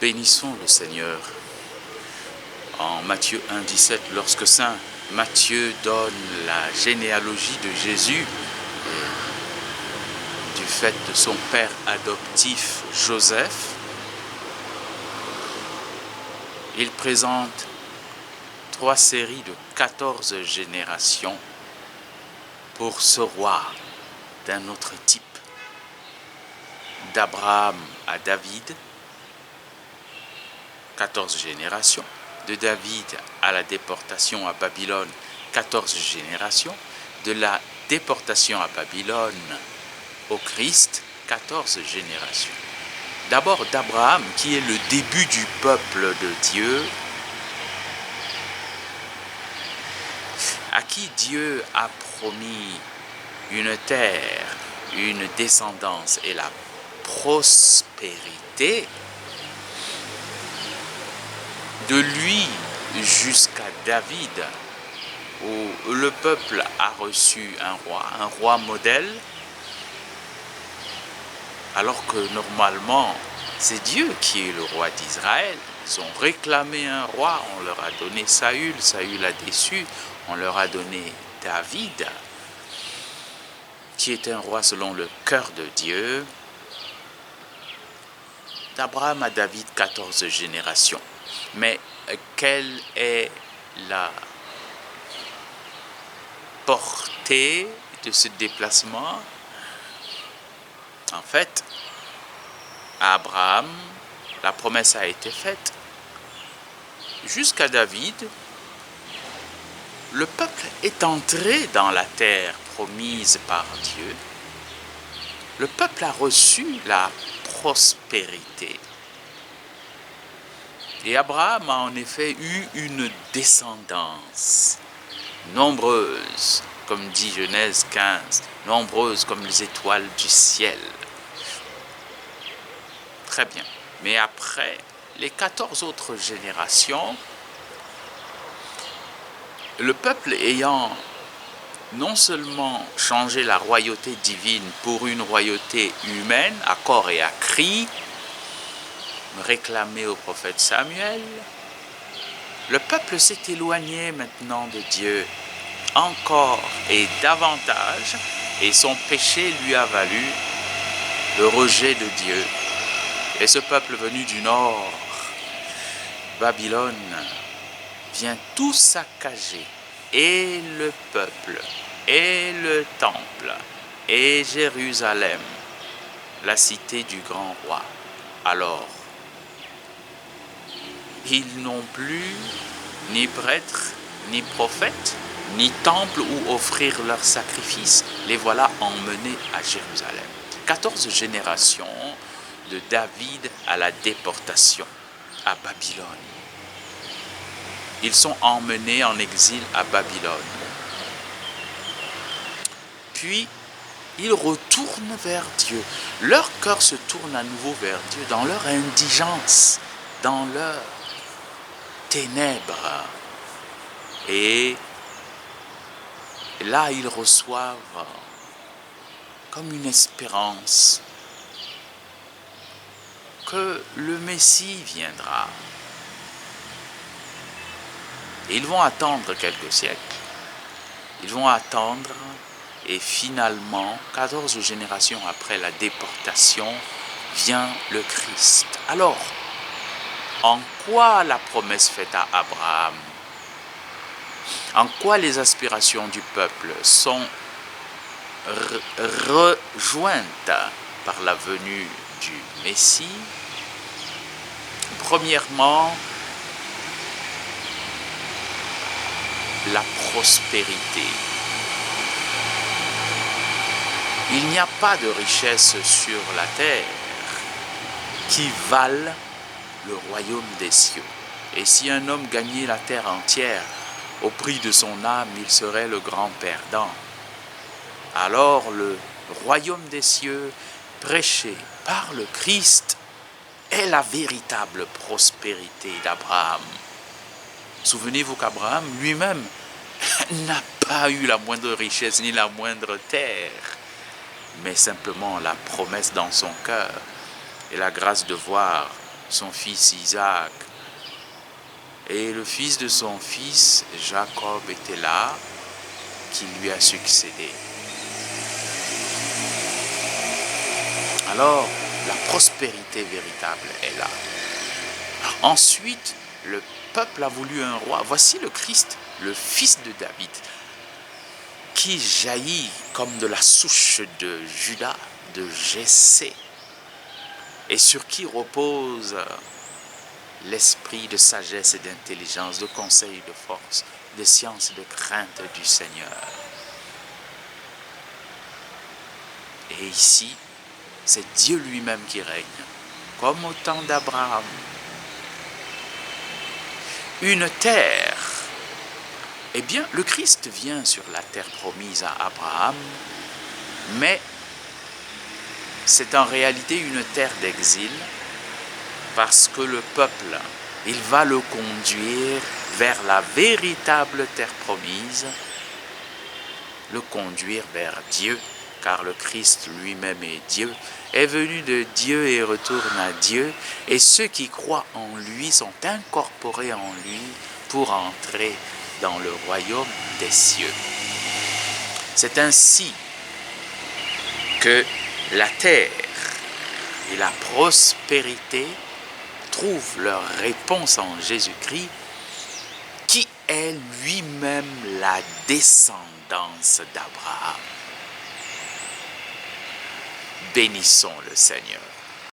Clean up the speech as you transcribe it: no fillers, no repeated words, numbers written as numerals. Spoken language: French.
Bénissons le Seigneur. En Matthieu 1, 17, lorsque Saint Matthieu donne la généalogie de Jésus, du fait de son père adoptif Joseph, il présente 3 séries de 14 générations pour ce roi d'un autre type. D'Abraham à David, 14 générations. De David à la déportation à Babylone, 14 générations. De la déportation à Babylone au Christ, 14 générations. D'abord d'Abraham, qui est le début du peuple de Dieu, à qui Dieu a promis une terre, une descendance et la prospérité. De lui jusqu'à David, où le peuple a reçu un roi modèle, alors que normalement c'est Dieu qui est le roi d'Israël. Ils ont réclamé un roi, on leur a donné Saül, Saül a déçu, on leur a donné David, qui est un roi selon le cœur de Dieu. D'Abraham à David, 14 générations. Mais quelle est la portée de ce déplacement? En fait, à Abraham, la promesse a été faite. Jusqu'à David, le peuple est entré dans la terre promise par Dieu. Le peuple a reçu la prospérité. Et Abraham a en effet eu une descendance nombreuse, comme dit Genèse 15, nombreuse comme les étoiles du ciel. Très bien. Mais après les 14 autres générations, le peuple ayant non seulement changé la royauté divine pour une royauté humaine, à corps et à cri, réclamé au prophète Samuel, le peuple s'est éloigné maintenant de Dieu encore et davantage, et son péché lui a valu le rejet de Dieu. Et ce peuple venu du nord, Babylone, vient tout saccager, et le peuple, et le temple, et Jérusalem, la cité du grand roi. Alors, ils n'ont plus ni prêtre, ni prophète, ni temple où offrir leurs sacrifices. Les voilà emmenés à Jérusalem. 14 générations de David à la déportation à Babylone. Ils sont emmenés en exil à Babylone. Puis, ils retournent vers Dieu. Leur cœur se tourne à nouveau vers Dieu dans leur indigence, dans leur ténèbres. Et là, ils reçoivent comme une espérance que le Messie viendra. Et ils vont attendre quelques siècles. Ils vont attendre et finalement, 14 générations après la déportation, vient le Christ. Alors, en quoi la promesse faite à Abraham, en quoi les aspirations du peuple sont rejointes par la venue du Messie? Premièrement, la prospérité. Il n'y a pas de richesse sur la terre qui valent le royaume des cieux. Et si un homme gagnait la terre entière au prix de son âme, il serait le grand perdant. Alors le royaume des cieux, prêché par le Christ, est la véritable prospérité d'Abraham. Souvenez-vous qu'Abraham lui-même n'a pas eu la moindre richesse ni la moindre terre, mais simplement la promesse dans son cœur et la grâce de voir son fils Isaac. Et le fils de son fils, Jacob, était là, qui lui a succédé. Alors, la prospérité véritable est là. Ensuite, le peuple a voulu un roi. Voici le Christ, le fils de David, qui jaillit comme de la souche de Judas, de Jessé, et sur qui repose l'esprit de sagesse et d'intelligence, de conseil et de force, de science et de crainte du Seigneur. Et ici, c'est Dieu lui-même qui règne, comme au temps d'Abraham. Une terre. Eh bien, le Christ vient sur la terre promise à Abraham, mais c'est en réalité une terre d'exil, parce que le peuple, il va le conduire vers la véritable terre promise, le conduire vers Dieu, car le Christ lui-même est Dieu, est venu de Dieu et retourne à Dieu, et ceux qui croient en lui sont incorporés en lui pour entrer dans le royaume des cieux. C'est ainsi que la terre et la prospérité trouvent leur réponse en Jésus-Christ, qui est lui-même la descendance d'Abraham. Bénissons le Seigneur.